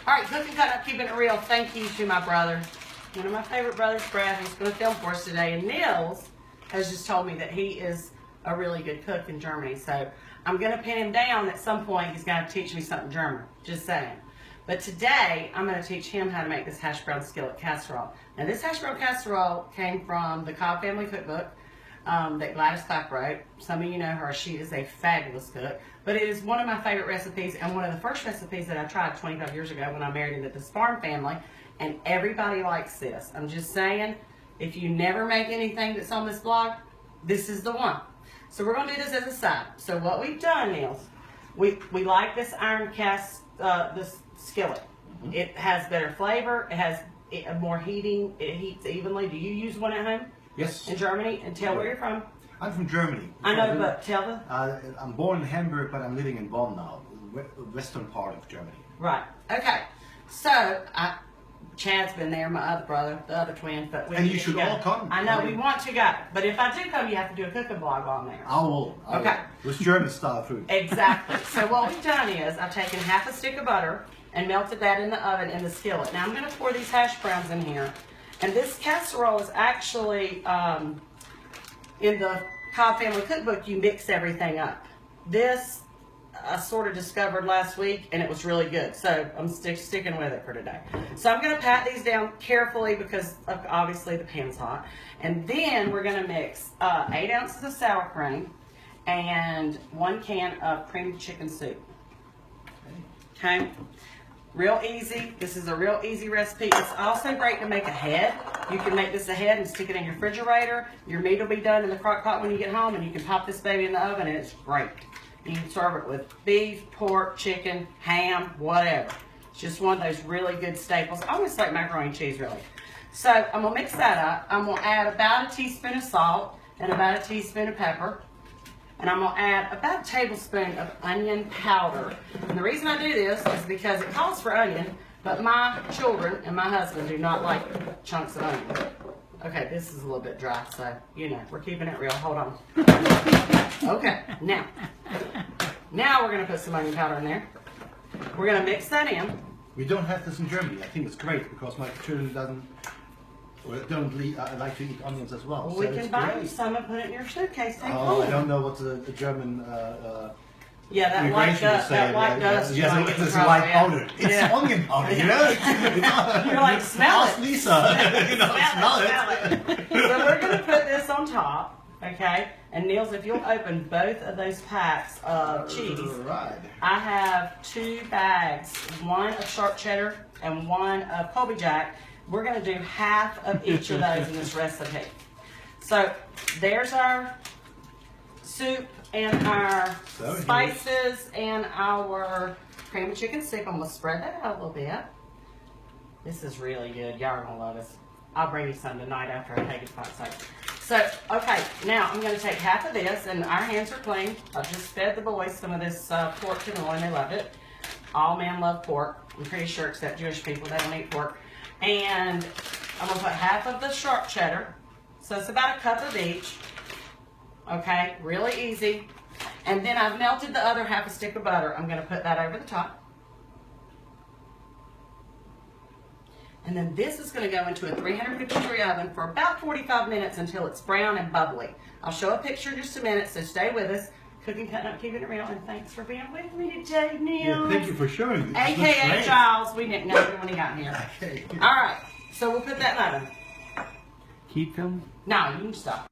All right, cooking, cutting up, keeping it real. Thank you to my brother, one of my favorite brothers, Brad, who's going to film for us today. And Nils has just told me that he is a really good cook in Germany. So I'm going to pin him down at some point. He's going to teach me something German. Just saying. But today, I'm going to teach him how to make this hash brown skillet casserole. Now, this hash brown casserole came from the Cobb Family Cookbook that Gladys Clapp wrote. Some of you know her. She is a fabulous cook. But it is one of my favorite recipes and one of the first recipes that I tried 25 years ago when I married into this farm family. And everybody likes this. I'm just saying, if you never make anything that's on this blog, this is the one. So we're going to do this as a side. So what we've done is, we like this iron cast, this skillet. It has better flavor. It has more heating. It heats evenly. Do you use one at home? Yes. In Germany? And tell where you're from. I'm from Germany. I know, but tell them. I'm born in Hamburg, but I'm living in Bonn now, the western part of Germany. Right. Okay. So, Chad's been there, my other brother, the other twin. But and you should all come. I know, we want to go. But if I do come, you have to do a cooking vlog on there. I will. Okay. With German style food. Exactly. So what we've done is, I've taken half a stick of butter and melted that in the oven in the skillet. Now I'm going to pour these hash browns in here. And this casserole is actually, in the Cobb Family Cookbook, you mix everything up. This I sort of discovered last week, and it was really good. So I'm sticking with it for today. So I'm going to pat these down carefully because obviously the pan's hot. And then we're going to mix 8 ounces of sour cream and 1 can of creamy chicken soup. Okay? Real easy. This is a real easy recipe. It's also great to make ahead. You can make this ahead and stick it in your refrigerator. Your meat will be done in the crock pot when you get home, and you can pop this baby in the oven, and it's great. You can serve it with beef, pork, chicken, ham, whatever. It's just one of those really good staples. Almost like macaroni and cheese, really. So I'm going to mix that up. I'm going to add about a teaspoon of salt and about a teaspoon of pepper. And I'm going to add about a tablespoon of onion powder. And the reason I do this is because it calls for onion, but my children and my husband do not like chunks of onion. Okay, this is a little bit dry, so, you know, we're keeping it real. Hold on. Okay, now we're going to put some onion powder in there. We're going to mix that in. We don't have this in Germany. I think it's great because my children don't like to eat onions as well. Well, we can buy you some and put it in your suitcase. Oh, I don't know what the German yeah, that white dust. Yes, it's white powder. It's onion powder, you know? You're like, smell it. Lisa, smell it. So we're going to put this on top, okay? And Nils, if you'll open both of those packs of cheese. Right. I have 2 bags, one of sharp cheddar and one of Colby Jack. We're going to do half of each of those in this recipe. So there's our soup and our spices and our creamy chicken soup. I'm going to spread that out a little bit. This is really good. Y'all are going to love this. I'll bring you some tonight after I take it outside. So, okay, now I'm going to take half of this, and our hands are clean. I just fed the boys some of this pork cannoli, and they loved it. All men love pork. I'm pretty sure except Jewish people, they don't eat pork. And I'm going to put half of the sharp cheddar. So it's about a cup of each. Okay, really easy. And then I've melted the other half a stick of butter. I'm going to put that over the top. And then this is going to go into a 350-degree oven for about 45 minutes until it's brown and bubbly. I'll show a picture in just a minute, so stay with us. Cooking, cutting up, keeping it real, and thanks for being with me today, Neil. Yeah, thank you for showing me. AKA Giles. We didn't know him when he got here. Okay. All right, so we'll put that in the oven. Keep them. No, you can stop.